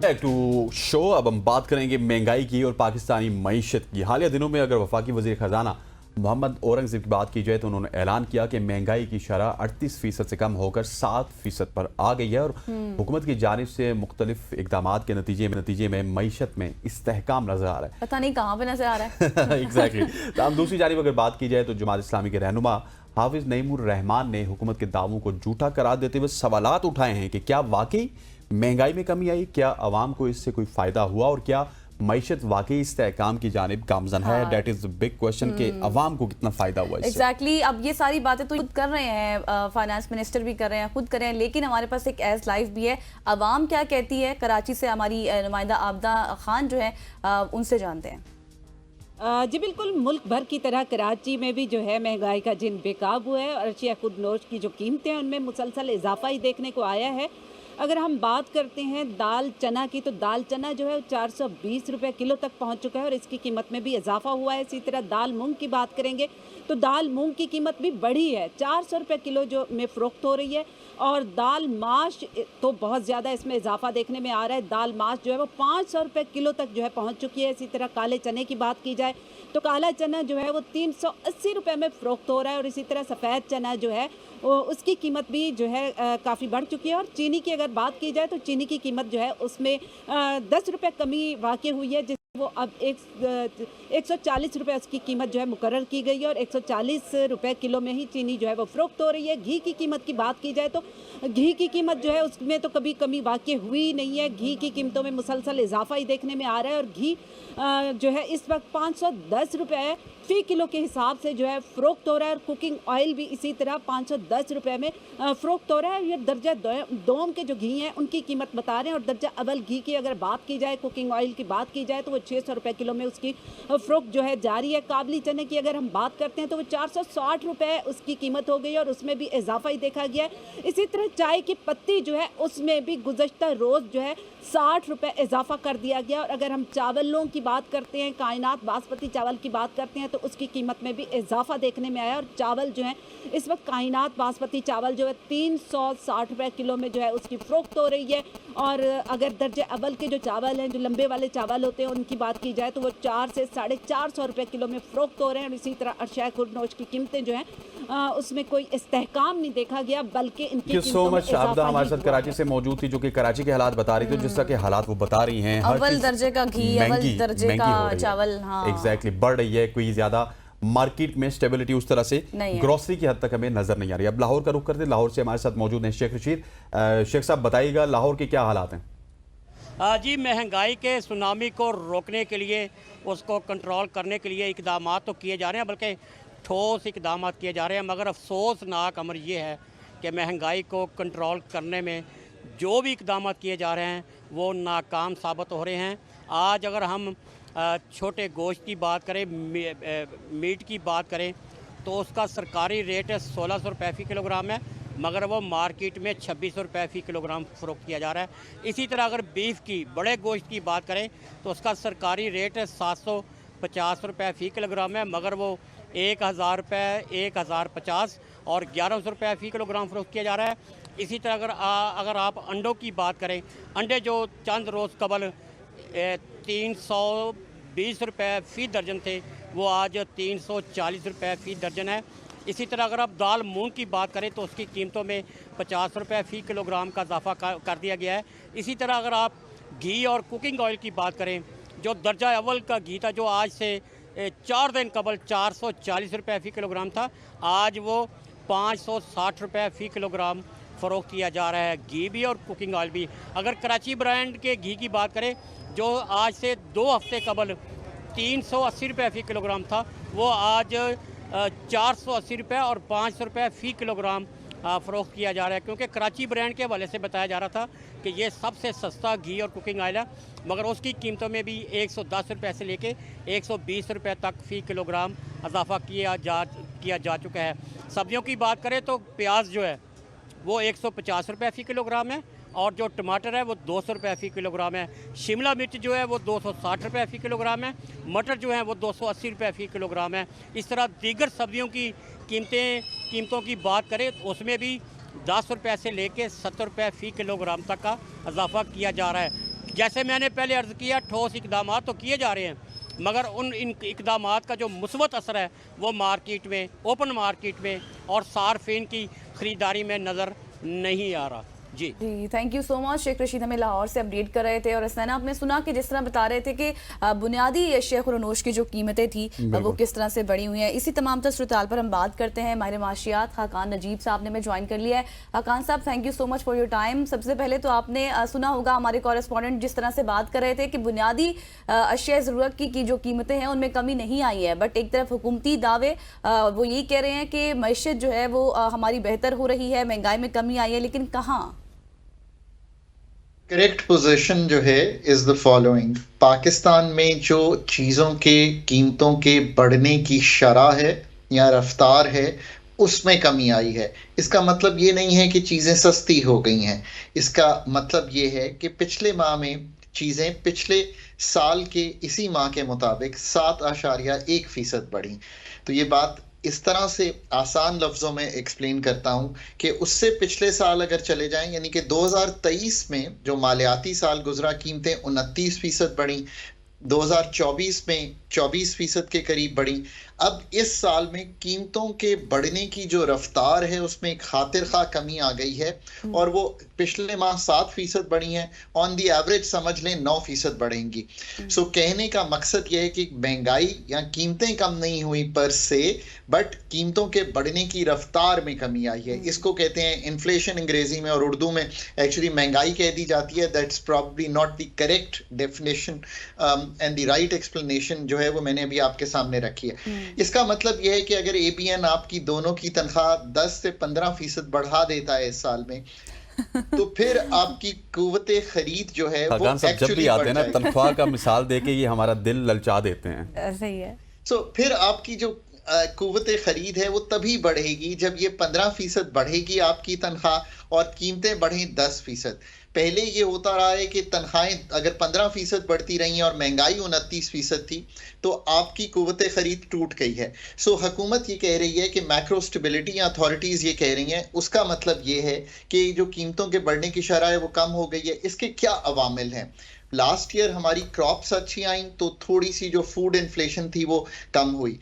Back to show. अब हम बात करेंगे महंगाई की और पाकिस्तानी मईशत की। हालिया दिनों में अगर वफाकी वज़ीर ख़जाना मोहम्मद औरंगज़ेब की बात की जाए तो उन्होंने ऐलान किया कि महंगाई की शरह 38% से कम होकर 7% पर आ गई है और हुकूमत की जानिब से मुख्तलिफ इकदाम के नतीजे में मईशत में इस्तेहकाम नजर आ रहा है। पता नहीं कहाँ पे नजर आ रहा है। एग्जैक्टली। तो हम दूसरी जानिब अगर बात की जाए तो जमात इस्लामी के रहनुमा हाफिज नईमुर रहमान ने हुकूमत के दावों को झूठा करार देते हुए सवालात उठाए हैं कि क्या वाकई महंगाई में कमी आई, क्या अवाम को इससे कोई फायदा हुआ और क्या मईशत वाकई इस्तेहकाम की जानिब गामजन है। दैट इज बिग क्वेश्चन के अवाम को कितना फायदा हुआ इससे। एग्जैक्टली। अब ये सारी बातें तो खुद कर रहे हैं, फाइनेंस मिनिस्टर भी कर रहे हैं, खुद कर रहे हैं, लेकिन हमारे पास एक एज लाइव भी है। अवाम क्या कहती है, कराची से हमारी नुमाइंदा आबदा खान जो है उनसे जानते हैं। जी बिल्कुल, मुल्क भर की तरह कराची में भी जो है महंगाई का जिन बेकाबू है और अशिया खुद नोश की जो कीमतें हैं उनमें मुसलसल इजाफा ही देखने को आया है। अगर हम बात करते हैं दाल चना की, तो दाल चना जो है 420 रुपये किलो तक पहुंच चुका है और इसकी कीमत में भी इजाफा हुआ है। इसी तरह दाल मूंग की बात करेंगे तो दाल मूंग की कीमत भी बढ़ी है, 400 रुपये किलो जो में फ़रोख्त हो रही है। और दाल माश तो बहुत ज़्यादा इसमें इजाफा देखने में आ रहा है। दाल माश जो है वो 500 रुपये किलो तक जो है पहुंच चुकी है। इसी तरह काले चने की बात की जाए तो काला चना जो है वो 380 रुपये में फ़रोख्त हो रहा है। और इसी तरह सफ़ेद चना जो है उसकी कीमत भी जो है काफ़ी बढ़ चुकी है। और चीनी की अगर बात की जाए तो चीनी की कीमत जो है उसमें 10 रुपये कमी वाक़ई हुई है, जिस वो अब 140 रुपये उसकी कीमत जो है मुकर्रर की गई है और 140 रुपये किलो में ही चीनी जो है वो फ़रोख्त हो रही है। घी की कीमत की बात की जाए तो घी की कीमत जो है उसमें तो कभी कमी वाक़ई हुई नहीं है। घी की कीमतों में मुसलसल इजाफा ही देखने में आ रहा है और घी जो है इस वक्त 510 रुपये फ़ी किलो के हिसाब से जो है फ़रोख्त हो रहा है। और कुकिंग ऑयल भी इसी तरह 510 रुपये में फ़रोख्त हो रहा है। ये दर्जा दोम के जो घी हैं उनकी कीमत बता रहे हैं। और दर्जा अव्वल घी की अगर बात की जाए, कुकिंग ऑयल की बात की जाए तो वो 600 रुपये किलो में उसकी फ़रोख्त जो है जारी है। काबली चने की अगर हम बात करते हैं तो वो 460 रुपये उसकी कीमत हो गई और उसमें भी इजाफा ही देखा गया है। इसी तरह चाय की पत्ती जो है उसमें भी गुज़श्ता रोज़ जो है 60 रुपये इजाफा कर दिया गया। और अगर हम चावलों की बात करते हैं, कायनात बासमती चावल की बात करते हैं तो उसकी कीमत में भी इजाफा देखने में आया। और चावल जो है इस वक्त कायनात बासमती चावल जो है 360 रुपये किलो में जो है उसकी फ़रोख्त हो रही है। और अगर दर्जे अव्वल के जो चावल हैं, जो लंबे वाले चावल होते हैं, उनकी बात की जाए तो वो 400 से 450 रुपये किलो में फ़रोख्त हो रहे हैं। और इसी तरह अरशा खुर्दनोश की कीमतें जो हैं उसमें कोई इस्तेहकाम नहीं देखा गया, बल्कि इनकी सो मच आबदा हमारे साथ कराची से मौजूद थी, जो कि कराची के हालात बता रही थी। जिस तरह के हालात वो बता रही हैं, अव्वल दर्जे का घी, अव्वल दर्जे का चावल, हाँ एग्जैक्टली बढ़ रही है। कोई ज्यादा मार्केट में स्टेबिलिटी उस तरह से ग्रोसरी की हद तक हमें नजर नहीं आ रही। अब लाहौर का रुख करते, लाहौर से हमारे साथ मौजूद हैं शेख रशीद। शेख साहब बताइएगा लाहौर के क्या हालात हैं? जी, महंगाई के सुनामी को रोकने के लिए, उसको कंट्रोल करने के लिए इकदाम तो किए जा रहे हैं, बल्कि ठोस इकदाम किए जा रहे हैं। मगर अफसोसनाक अमर ये है कि महंगाई को कंट्रोल करने में जो भी इकदाम किए जा रहे हैं वो नाकाम साबित हो रहे हैं। आज अगर हम छोटे गोश्त की बात करें, मीट की बात करें तो उसका सरकारी रेट 1600 रुपये फ़ी किलोग्राम है, मगर वो मार्केट में 2600 रुपये फ़ी किलोग्राम फ़रोख्त किया जा रहा है। इसी तरह अगर बीफ की, बड़े गोश्त की बात करें तो उसका सरकारी रेट 750 रुपये फ़ी किलोग्राम है, मगर वो 1000 रुपये, 1050 और 1100 रुपये फ़ी किलोग्राम फ़रोख्त किया जा रहा है। इसी तरह अगर आप अंडों की बात करें, अंडे जो चंद रोज़ कबल 320 रुपये फ़ी दर्जन थे, वो आज 340 रुपये फ़ी दर्जन है। इसी तरह अगर आप दाल मूंग की बात करें तो उसकी कीमतों में 50 रुपये फ़ी किलोग्राम का इजाफा कर दिया गया है। इसी तरह अगर आप घी और कुकिंग ऑयल की बात करें, जो दर्जा अव्वल का घी था, जो आज से 4 दिन कबल 440 रुपये फ़ी किलोग्राम था, आज वो 560 रुपये फ़ी किलोग्राम फ़रोख्त किया जा रहा है, घी भी और कुकिंग ऑयल भी। अगर कराची ब्रांड के घी की बात करें, जो आज से 2 हफ्ते कबल 380 रुपये फ़ी किलोग्राम था, वो आज 480 रुपये और 500 रुपये फ़ी किलोग्राम फ़रोख्त किया जा रहा है। क्योंकि कराची ब्रांड के हवाले से बताया जा रहा था कि ये सबसे सस्ता घी और कुकिंग ऑयल है, मगर उसकी कीमतों में भी 110 रुपये से लेके 120 रुपये तक फ़ी किलोग्राम इजाफा किया जा चुका है। सब्जियों की बात करें तो प्याज जो है वो 150 रुपये फ़ी किलोग्राम है और जो टमाटर है वो 200 रुपये फ़ी किलोग्राम है। शिमला मिर्च जो है वो 260 रुपये फ़ी किलोग्राम है। मटर जो है वो 280 रुपये फ़ी किलोग्राम है। इस तरह दीगर सब्जियों की कीमतों की बात करें तो उसमें भी 10 रुपये से लेके 70 रुपये फ़ी किलोग्राम तक का इजाफा किया जा रहा है। जैसे मैंने पहले अर्ज़ किया, ठोस इकदाम तो किए जा रहे हैं, मगर इन इकदामात का जो मुस्बत असर है वो मार्केट में, ओपन मार्केट में और सार्फिन की ख़रीदारी में नज़र नहीं आ रहा। जी thank you so much. Sheikh Rashid हमें लाहौर से अपडेट कर रहे थे। और हसनैना, आपने सुना कि जिस तरह बता रहे थे कि बुनियादी अशिया खुरनोश की जो कीमतें थी वो किस तरह से बढ़ी हुई हैं। इसी तमाम तर सूरताल पर हम बात करते हैं। माहिर माशियात हाकान नजीब साहब ने हमें ज्वाइन कर लिया है। हाकान साहब, thank you so much for your time. सबसे पहले तो आपने सुना होगा हमारे कॉरेस्पॉन्डेंट जिस तरह से बात कर रहे थे कि बुनियादी अशिया ज़रूरत की जो कीमतें हैं उनमें कमी नहीं आई है, बट एक तरफ हुकूमती दावे वो यही कह रहे हैं कि मईशत जो है वो हमारी बेहतर हो रही है, महंगाई में कमी आई है, लेकिन कहाँ? करेक्ट पोजीशन जो है इज द फॉलोइंग। पाकिस्तान में जो चीज़ों के कीमतों के बढ़ने की शरह है या रफ्तार है उसमें कमी आई है। इसका मतलब ये नहीं है कि चीज़ें सस्ती हो गई हैं, इसका मतलब ये है कि पिछले माह में चीज़ें पिछले साल के इसी माह के मुताबिक 7.1% बढ़ी। तो ये बात इस तरह से आसान लफ्ज़ों में एक्सप्लेन करता हूं कि उससे पिछले साल अगर चले जाएं, यानी कि 2023 में जो मालियाती साल गुजरा, कीमतें 29% बढ़ी, 2024 में 24% के करीब बढ़ी। अब इस साल में कीमतों के बढ़ने की जो रफ्तार है उसमें एक खातिर खा कमी आ गई है और वो पिछले माह 7% बढ़ी है। ऑन दी एवरेज समझ लें 9% बढ़ेंगी। सो कहने का मकसद यह है कि महंगाई या कीमतें कम नहीं हुई पर से, बट कीमतों के बढ़ने की रफ्तार में कमी आई है। इसको कहते हैं इन्फ्लेशन अंग्रेजी में, और उर्दू में एक्चुअली महंगाई कह दी जाती है। That's probably not the correct definition and the right explanation जो है वो मैंने अभी आपके सामने रखी है। इसका मतलब यह है कि अगर ABN आपकी दोनों की तनख्वाह 10 से 15% बढ़ा देता है इस साल में तो फिर आपकी कुव्वते खरीद जो है वो जब भी आते हैं ना तनख्वाह का मिसाल देके ये हमारा दिल ललचा देते हैं। सही है। सो फिर आपकी जो कुव्वते खरीद है वो तभी बढ़ेगी जब ये 15% बढ़ेगी आपकी तनख्वाह और कीमतें बढ़ें 10%। पहले ये होता रहा है कि तनख्वाहें अगर 15% बढ़ती रही हैं और महंगाई 29% थी तो आपकी कुव्वते खरीद टूट गई है। सो हुकूमत ये कह रही है कि मैक्रो स्टेबिलिटी अथॉरिटीज़ ये कह रही हैं, उसका मतलब ये है कि जो कीमतों के बढ़ने की शरह है वो कम हो गई है। इसके क्या अवामिल हैं? लास्ट ईयर हमारी क्रॉप्स अच्छी आई तो थोड़ी सी जो फूड इन्फ्लेशन थी वो कम हुई।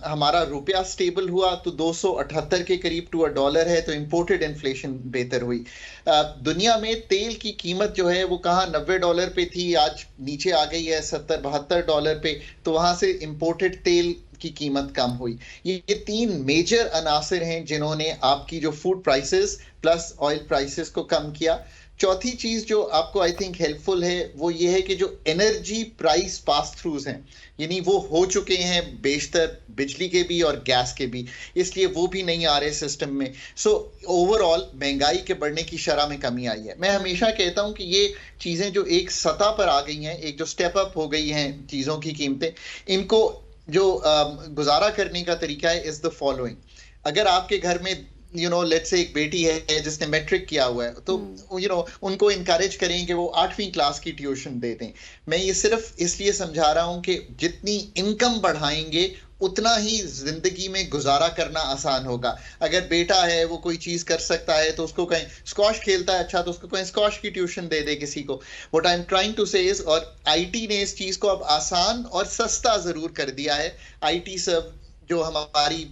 हमारा रुपया स्टेबल हुआ तो 278 के करीब टू $1 है, तो इंपोर्टेड इन्फ्लेशन बेहतर हुई। दुनिया में तेल की कीमत जो है वो कहाँ $90 पे थी, आज नीचे आ गई है $70-72 पे, तो वहाँ से इंपोर्टेड तेल की कीमत कम हुई। ये 3 मेजर अनासर हैं जिन्होंने आपकी जो food prices plus oil prices को कम किया। चौथी चीज जो आपको आई थिंक हेल्पफुल है वो ये है कि जो एनर्जी प्राइस पास थ्रूज हैं, यानी वो हो चुके हैं बेशतर बिजली के भी और गैस के भी, इसलिए वो भी नहीं आ रहे सिस्टम में। सो ओवरऑल महंगाई के बढ़ने की शरह में कमी आई है। मैं हमेशा कहता हूं कि ये चीजें जो एक सतह पर आ गई हैं, एक जो स्टेप अप हो गई हैं चीजों की कीमतें, इनको जो गुजारा करने का तरीका है इज द फॉलोइंग। अगर आपके घर में लेट्स से एक बेटी है जिसने मैट्रिक किया हुआ है, तो उनको इनकरेज करें कि वो 8वीं क्लास की ट्यूशन दे दें। मैं ये सिर्फ इसलिए समझा रहा हूं कि जितनी इनकम बढ़ाएंगे उतना ही जिंदगी में गुजारा करना आसान होगा। अगर बेटा है वो कोई चीज कर सकता है तो उसको कहें, स्क्वॉश खेलता है अच्छा तो उसको कहें स्क्वॉश की ट्यूशन दे दे किसी को। What I am trying to say is, और IT ने इस चीज को अब आसान और सस्ता जरूर कर दिया है। IT सब जो हमारी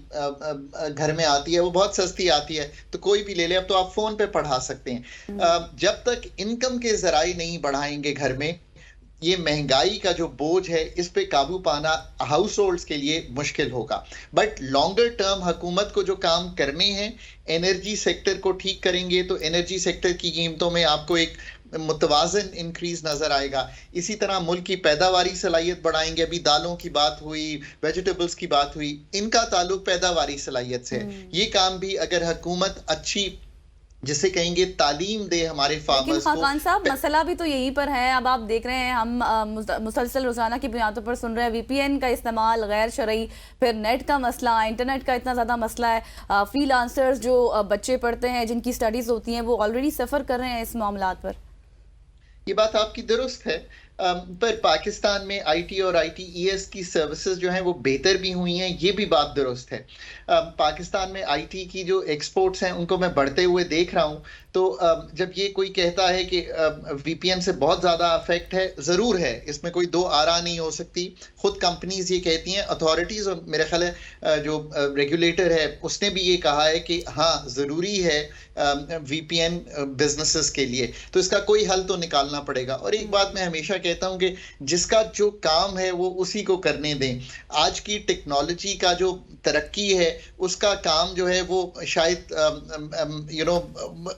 घर में आती है वो बहुत सस्ती आती है, तो कोई भी ले ले, अब तो आप फोन पे पढ़ा सकते हैं। जब तक इनकम के जराए नहीं बढ़ाएंगे घर में, ये महंगाई का जो बोझ है इस पे काबू पाना हाउस होल्ड्स के लिए मुश्किल होगा। बट लॉन्गर टर्म हुकूमत को जो काम करने हैं, एनर्जी सेक्टर को ठीक करेंगे तो एनर्जी सेक्टर की कीमतों में आपको एक मुतवाजन इंक्रीज नजर आएगा। इसी तरह मुल्क की पैदावारी सलाहियत बढ़ाएंगे। अभी दालों की बात हुई, वेजिटेबल्स की बात हुई, इनका ताल्लुक पैदावारी सलाहियत से है। ये काम भी अगर हुकूमत अच्छी जिसे कहेंगे तालीम दे हमारे फार्मर्स को। खान साहब, मसला भी तो यहीं पर है। अब आप देख रहे हैं हम मुसलसल रोजाना की बुनियादों पर सुन रहे हैं VPN का इस्तेमाल गैर शरई, फिर नेट का मसला, इंटरनेट का इतना ज़्यादा मसला है। फ्रीलांसर्स जो बच्चे पढ़ते हैं जिनकी स्टडीज़ होती हैं वो ऑलरेडी सफ़र कर रहे हैं इस मामलात पर। ये बात आपकी दुरुस्त है। पर पाकिस्तान में आईटी और आईटीईएस की सर्विसेज जो हैं वो बेहतर भी हुई हैं, ये भी बात दुरुस्त है। पाकिस्तान में आईटी की जो एक्सपोर्ट्स हैं उनको मैं बढ़ते हुए देख रहा हूँ। तो जब ये कोई कहता है कि वीपीएन से बहुत ज़्यादा अफेक्ट है, ज़रूर है, इसमें कोई दो आरा नहीं हो सकती। खुद कंपनीज ये कहती हैं, अथॉरिटीज़, और मेरा ख्याल है जो रेगुलेटर है उसने भी ये कहा है कि हाँ ज़रूरी है वीपीएन बिजनेसेस के लिए, तो इसका कोई हल तो निकालना पड़ेगा। और एक बात मैं हमेशा कहता हूं कि जिसका जो काम है वो उसी को करने दें। आज की टेक्नोलॉजी का जो तरक्की है उसका काम जो है वो शायद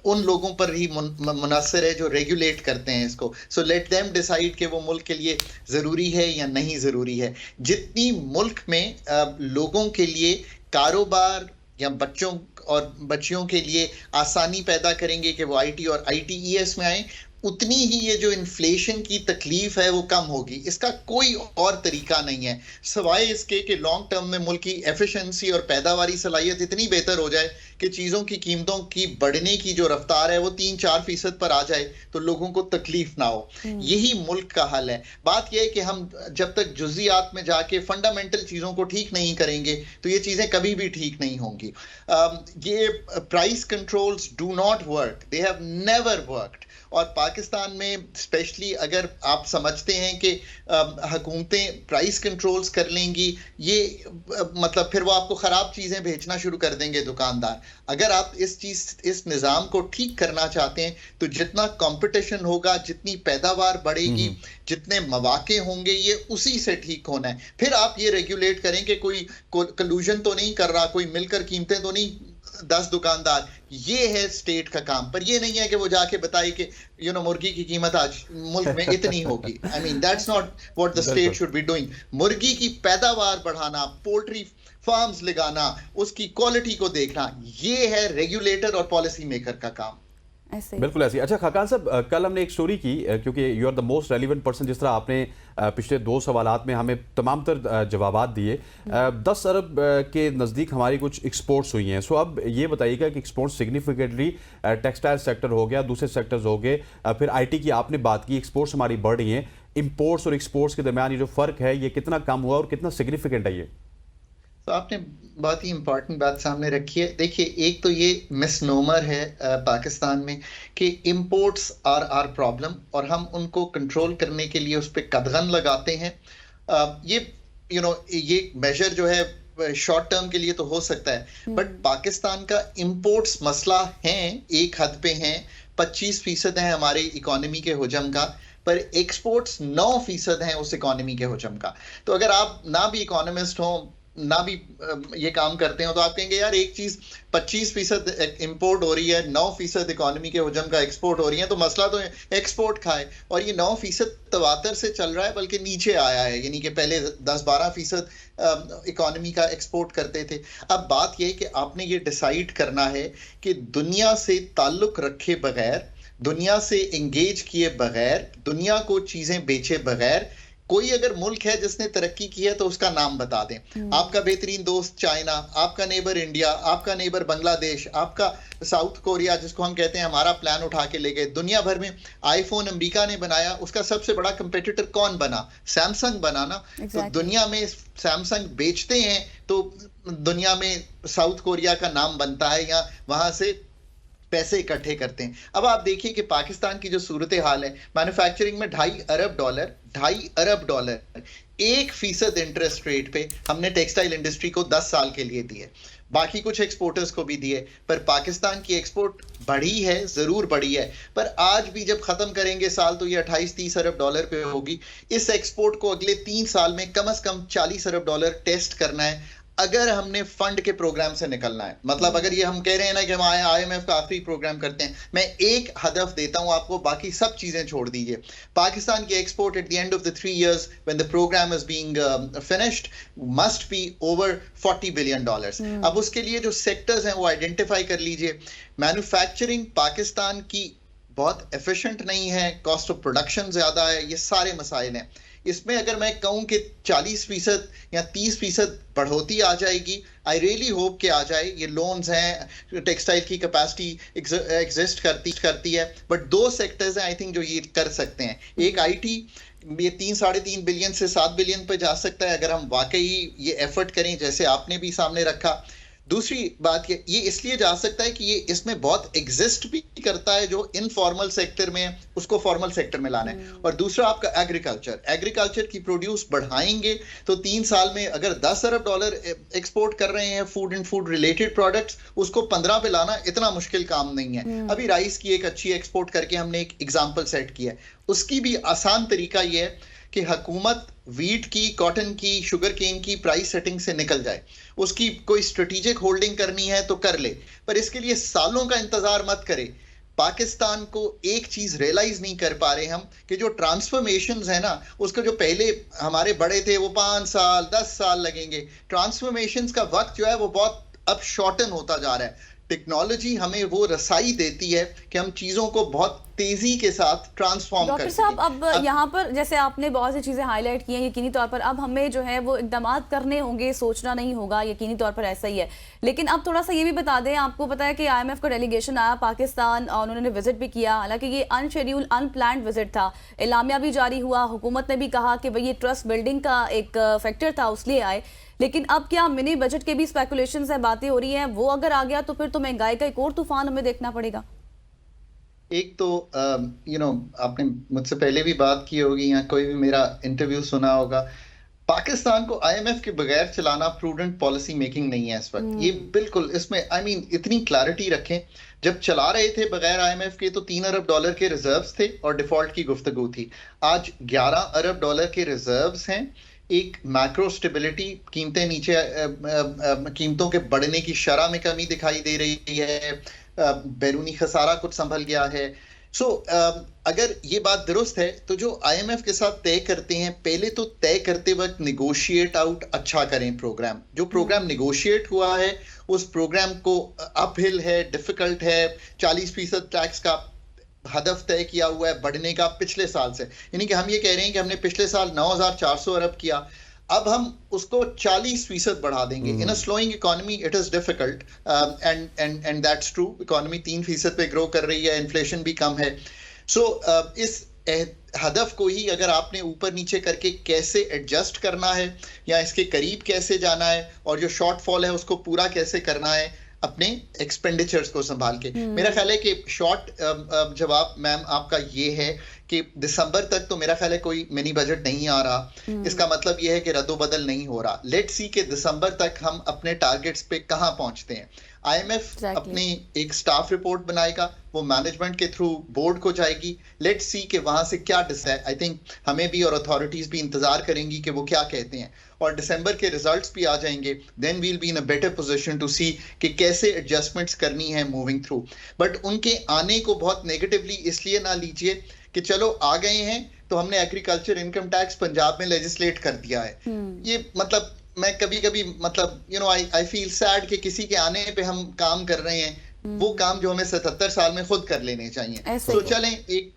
उन लोगों पर ही मुनहसर है जो रेगुलेट करते हैं इसको। सो लेट देम डिसाइड कि वो मुल्क के लिए ज़रूरी है या नहीं ज़रूरी है। जितनी मुल्क में लोगों के लिए कारोबार या बच्चों और बच्चियों के लिए आसानी पैदा करेंगे कि वो आईटी और आईटीईएस में आए, उतनी ही ये जो इन्फ्लेशन की तकलीफ है वो कम होगी। इसका कोई और तरीका नहीं है सवाए इसके कि लॉन्ग टर्म में मुल्क की एफिशिएंसी और पैदावारी सलाहियत इतनी बेहतर हो जाए कि चीज़ों की कीमतों की बढ़ने की जो रफ्तार है वो 3-4% पर आ जाए, तो लोगों को तकलीफ ना हो। यही मुल्क का हल है। बात यह है कि हम जब तक जुज़ियात में जाके फंडामेंटल चीज़ों को ठीक नहीं करेंगे तो ये चीज़ें कभी भी ठीक नहीं होंगी। ये price controls do not work, they have never worked. और पाकिस्तान में स्पेशली अगर आप समझते हैं कि हुकूमतें प्राइस कंट्रोल्स कर लेंगी, ये मतलब फिर वो आपको ख़राब चीज़ें बेचना शुरू कर देंगे दुकानदार। अगर आप इस निज़ाम को ठीक करना चाहते हैं तो जितना कंपटीशन होगा, जितनी पैदावार बढ़ेगी, जितने मौके होंगे, ये उसी से ठीक होना है। फिर आप ये रेगुलेट करें कि कोई कलूजन तो नहीं कर रहा, कोई मिलकर कीमतें तो नहीं 10 दुकानदार। ये है स्टेट का काम, पर ये नहीं है कि वो जाके बताए कि मुर्गी की कीमत आज मुल्क में इतनी होगी। I mean that's not what the state should be doing. मुर्गी की पैदावार बढ़ाना, पोल्ट्री फार्म्स लगाना, उसकी क्वालिटी को देखना, ये है रेगुलेटर और पॉलिसी मेकर का काम। बिल्कुल ऐसी। अच्छा खाकान साहब, कल हमने एक स्टोरी की, क्योंकि you are the most relevant person, जिस तरह आपने पिछले 2 सवालात में हमें तमाम तर जवाबात दिए। 10 अरब के नज़दीक हमारी कुछ एक्सपोर्ट्स हुई हैं। सो अब ये बताइएगा कि एक्सपोर्ट्स सिग्निफिकेंटली टेक्सटाइल सेक्टर हो गया, दूसरे सेक्टर्स हो गए, फिर आईटी की आपने बात की, एक्सपोर्ट्स हमारी बढ़ रही हैं। इंपोर्ट्स और एक्सपोर्ट्स के दरमियान ये जो फ़र्क है ये कितना कम हुआ और कितना सिग्निफिकेंट है ये? तो आपने बहुत ही इंपॉर्टेंट बात सामने रखी है। देखिए, एक तो ये मिसनोमर है पाकिस्तान में कि इंपोर्ट्स आर प्रॉब्लम और हम उनको कंट्रोल करने के लिए उस पर कदगन लगाते हैं। ये मेजर जो है शॉर्ट टर्म के लिए तो हो सकता है, बट पाकिस्तान का इंपोर्ट्स मसला है, एक हद पे हैं। 25% है हमारे इकोनॉमी के हुजम का, पर एक्सपोर्ट्स 9% हैं उस इकोनॉमी के हुजम का। तो अगर आप ना भी इकोनॉमिस्ट हो, ना भी ये काम करते हो, तो आप कहेंगे यार एक चीज 25% इंपोर्ट हो रही है, 9% इकोनॉमी के हुजम का एक्सपोर्ट हो रही है, तो मसला तो एक्सपोर्ट का है। और ये 9% तवातर से चल रहा है, बल्कि नीचे आया है, यानी कि पहले 10-12% इकोनॉमी का एक्सपोर्ट करते थे। अब बात यह है कि आपने ये डिसाइड करना है कि दुनिया से ताल्लुक रखे बगैर, दुनिया से इंगेज किए बगैर, दुनिया को चीजें बेचे बगैर कोई अगर मुल्क है जिसने तरक्की की है तो उसका नाम बता दें। आपका बेहतरीन दोस्त चाइना, आपका नेबर इंडिया, आपका नेबर बांग्लादेश, आपका साउथ कोरिया, जिसको हम कहते हैं हमारा प्लान उठा के ले गए। दुनिया भर में आईफोन अमेरिका ने बनाया, उसका सबसे बड़ा कंपेटिटर कौन बना? सैमसंग बना ना। तो दुनिया में सैमसंग बेचते हैं तो दुनिया में साउथ कोरिया का नाम बनता है, या वहां से पैसे इकट्ठे करते हैं। अब आप देखिए कि पाकिस्तान की जो सूरत हाल है, मैन्युफैक्चरिंग में $2.5 अरब 1% इंटरेस्ट रेट पे हमने टेक्सटाइल इंडस्ट्री को 10 साल के लिए दिए, बाकी कुछ एक्सपोर्टर्स को भी दिए। पर पाकिस्तान की एक्सपोर्ट बढ़ी है, जरूर बढ़ी है, पर आज भी जब खत्म करेंगे साल तो ये $28-30 अरब पे होगी। इस एक्सपोर्ट को अगले 3 साल में कम से कम $40 अरब टेस्ट करना है, अगर हमने फंड के प्रोग्राम से निकलना है। मतलब अगर ये हम कह रहे हैं ना कि हम IMF का आखिरी प्रोग्राम करते हैं, मैं एक हदफ देता हूं आपको, बाकी सब चीजें छोड़ दीजिए। पाकिस्तान की export at the end of the 3 years when the programme is being finished must be over $40 billion. अब उसके लिए जो सेक्टर्स हैं वो आइडेंटिफाई कर लीजिए। मैन्युफैक्चरिंग पाकिस्तान की बहुत एफिशिएंट नहीं है, कॉस्ट ऑफ प्रोडक्शन ज्यादा है, ये सारे मसाइल हैं। इसमें अगर मैं कहूं कि 40% या 30% बढ़ोतरी आ जाएगी, आई रियली होप कि आ जाए। ये लोन्स हैं, टेक्सटाइल की कैपेसिटी एग्जिस्ट करती है, बट 2 सेक्टर्स हैं आई थिंक जो ये कर सकते हैं। एक आईटी, ये 3-3.5 बिलियन से 7 बिलियन पे जा सकता है अगर हम वाकई ये एफर्ट करें जैसे आपने भी सामने रखा। दूसरी बात ये इसलिए जा सकता है कि ये इसमें बहुत एग्जिस्ट भी करता है, जो इनफॉर्मल सेक्टर में है उसको फॉर्मल सेक्टर में लाना है। और दूसरा आपका एग्रीकल्चर की प्रोड्यूस बढ़ाएंगे तो 3 साल में अगर $10 अरब एक्सपोर्ट कर रहे हैं food and food related products, उसको 15 पे लाना इतना मुश्किल काम नहीं है। अभी राइस की एक अच्छी एक्सपोर्ट करके हमने एक एग्जाम्पल सेट किया है। उसकी भी आसान तरीका ये है कि हुकूमत वीट की, कॉटन की, शुगर केन की प्राइस सेटिंग से निकल जाए। उसकी कोई स्ट्रेटेजिक होल्डिंग करनी है तो कर ले, पर इसके लिए सालों का इंतजार मत करे। पाकिस्तान को एक चीज रियलाइज नहीं कर पा रहे हम कि जो ट्रांसफॉर्मेशंस है ना, उसका जो पहले हमारे बड़े थे वो 5 साल 10 साल लगेंगे, ट्रांसफॉर्मेशंस का वक्त जो है वो बहुत अब शॉर्टन होता जा रहा है। टेक्नोलॉजी हमें वो रसाई देती है कि हम चीजों को बहुत तेजी के साथ ट्रांसफॉर्म कर डॉक्टर साहब, अब यहाँ पर जैसे आपने बहुत सी चीज़ें हाईलाइट की हैं, यकीनी तौर पर अब हमें जो है वो इक़दामात करने होंगे, सोचना नहीं होगा, यकीनी तौर पर ऐसा ही है। लेकिन अब थोड़ा सा ये भी बता दें, आपको पता है कि IMF का डेलीगेशन आया पाकिस्तान और उन्होंने विजिट भी किया। हालांकि ये अनशेड्यूल अनप्लान्ड विजिट था, एलामिया भी जारी हुआ, हुकूमत ने भी कहा कि भाई ये ट्रस्ट बिल्डिंग का एक फैक्टर था उसलिए आए। लेकिन अब क्या मिनी बजट के भी स्पेकुलेशंस है, बातें हो रही हैं, वो अगर आ गया तो फिर तो महंगाई का एक और तूफान हमें देखना पड़ेगा। एक तो आपने मुझसे पहले भी बात की होगी या कोई भी मेरा इंटरव्यू सुना होगा, पाकिस्तान को IMF के बगैर चलाना प्रूडेंट पॉलिसी मेकिंग नहीं है इस वक्त। ये बिल्कुल इसमें इतनी क्लैरिटी रखें। जब चला रहे थे बगैर IMF के तो $3 अरब के रिजर्व्स थे और डिफॉल्ट की गुफ्तगू थी। आज $11 अरब के रिजर्व्स हैं। एक मैक्रो स्टेबिलिटी, कीमतें नीचे, कीमतों के बढ़ने की शरह में कमी दिखाई दे रही है, बैरूनी खसारा कुछ संभल गया है। अगर ये बात दुरुस्त है तो जो IMF के साथ तय करते हैं, पहले तो तय करते वक्त निगोशिएट आउट अच्छा करें प्रोग्राम। जो प्रोग्राम निगोशिएट हुआ है उस प्रोग्राम को अपहिल है, डिफिकल्ट है, 40% टैक्स का हदफ तय किया हुआ है बढ़ने का पिछले साल से। यानी कि हम ये कह रहे हैं कि हमने पिछले साल 9,400 अरब किया, अब हम उसको 40% बढ़ा देंगे। In a slowing economy it is difficult and that's true. Economy 3% पे ग्रो कर रही है, इन्फ्लेशन भी कम है। इस हदफ को ही अगर आपने ऊपर नीचे करके कैसे एडजस्ट करना है या इसके करीब कैसे जाना है और जो शॉर्टफॉल है उसको पूरा कैसे करना है अपने एक्सपेंडिचर्स को संभाल के, मेरा ख्याल है कि शॉर्ट जवाब मैम आपका ये है कि दिसंबर तक तो मेरा ख्याल है कोई मिनी बजट नहीं आ रहा। इसका मतलब ये है कि रद्दोबदल नहीं हो रहा। लेट्स सी कि दिसंबर तक हम अपने टारगेट्स पे कहां पहुंचते हैं। IMF अपनी एक स्टाफ रिपोर्ट बनाएगा, वो मैनेजमेंट के थ्रू बोर्ड को जाएगी। लेट्स सी कि वहां से क्या डिसाइड, आई थिंक हमें भी और अथॉरिटीज भी इंतजार करेंगी कि वो क्या कहते हैं, और दिसंबर के रिजल्ट्स भी आ जाएंगे। Then we'll be in a better position to see कि कैसे एडजस्टमेंट्स करनी है मूविंग थ्रू। बट उनके आने को बहुत नेगेटिवली इसलिए ना लीजिए कि चलो आ गए हैं तो हमने एग्रीकल्चर इनकम टैक्स पंजाब में लेजिस्लेट कर दिया है। ये मतलब मैं कभी कभी आई फील सैड कि किसी के आने पे हम काम कर रहे हैं, वो काम जो हमें 77 साल में खुद कर लेने चाहिए। तो चलें, एक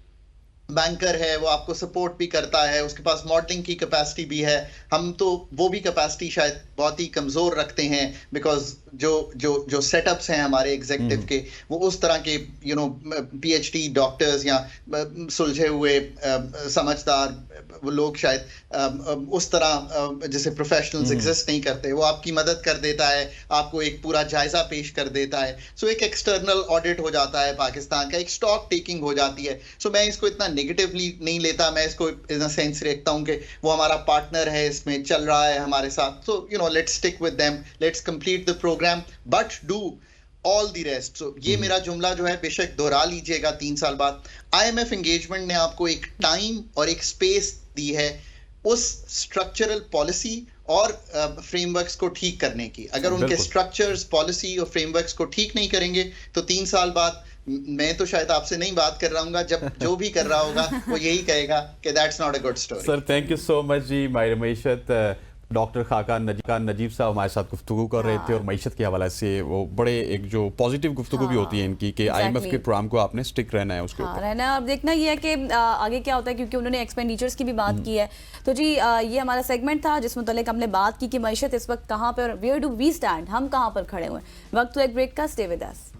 बैंकर है वो आपको सपोर्ट भी करता है, उसके पास मॉडलिंग की कैपेसिटी भी है। हम तो वो भी कैपेसिटी शायद बहुत ही कमजोर रखते हैं, बिकॉज जो सेटअप्स हैं हमारे एग्जीक्यूटिव के वो उस तरह के PhD डॉक्टर्स या सुलझे हुए समझदार वो लोग शायद उस तरह जैसे प्रोफेशनल्स एग्जिस्ट नहीं करते। वो आपकी मदद कर देता है, आपको एक पूरा जायजा पेश कर देता है। एक एक्सटर्नल ऑडिट हो जाता है पाकिस्तान का, एक स्टॉक टेकिंग हो जाती है। मैं इसको इतना नेगेटिवली नहीं लेता, मैं इसको इन अ सेंस देखता हूं कि वो हमारा पार्टनर है, इसमें चल रहा है हमारे साथ। Let's stick with them, let's complete the programme but do all the rest. ये मेरा जुमला जो है बेशक दोहरा लीजिएगा 3 साल बाद। IMF एंगेजमेंट ने आपको एक टाइम और एक स्पेस दी है उस स्ट्रक्चरल पॉलिसी और फ्रेमवर्क्स को ठीक करने की। अगर उनके स्ट्रक्चर्स, पॉलिसी और फ्रेमवर्क्स को ठीक नहीं करेंगे तो 3 साल बाद मैं तो शायद आपसे नहीं बात कर रहा हूँ, जब जो भी कर रहा होगा वो यही कहेगा कि that's not a good story. Sir thank you so much जी। माहिर मईशत डॉक्टर खाका नजीब साहब हमारे साथ गुफ्तगू कर रहे थे और मईशत के हवाले से वो बड़े एक जो पॉजिटिव गुफ्तगू भी होती है इनकी कि आईएमएफ के प्रोग्राम को आपने स्टिक रहना है उसके ऊपर रहना है। और देखना ये है कि आगे क्या होता है, क्योंकि उन्होंने एक्सपेंडिचर्स की भी बात की है। तो जी ये हमारा सेगमेंट था जिस मुतालिक हमने बात की कि मईशत इस वक्त कहाँ पर, वेयर डू वी स्टैंड, हम कहाँ पर खड़े हुए हैं। वक्त तो एक ब्रेक का, स्टे विद अस।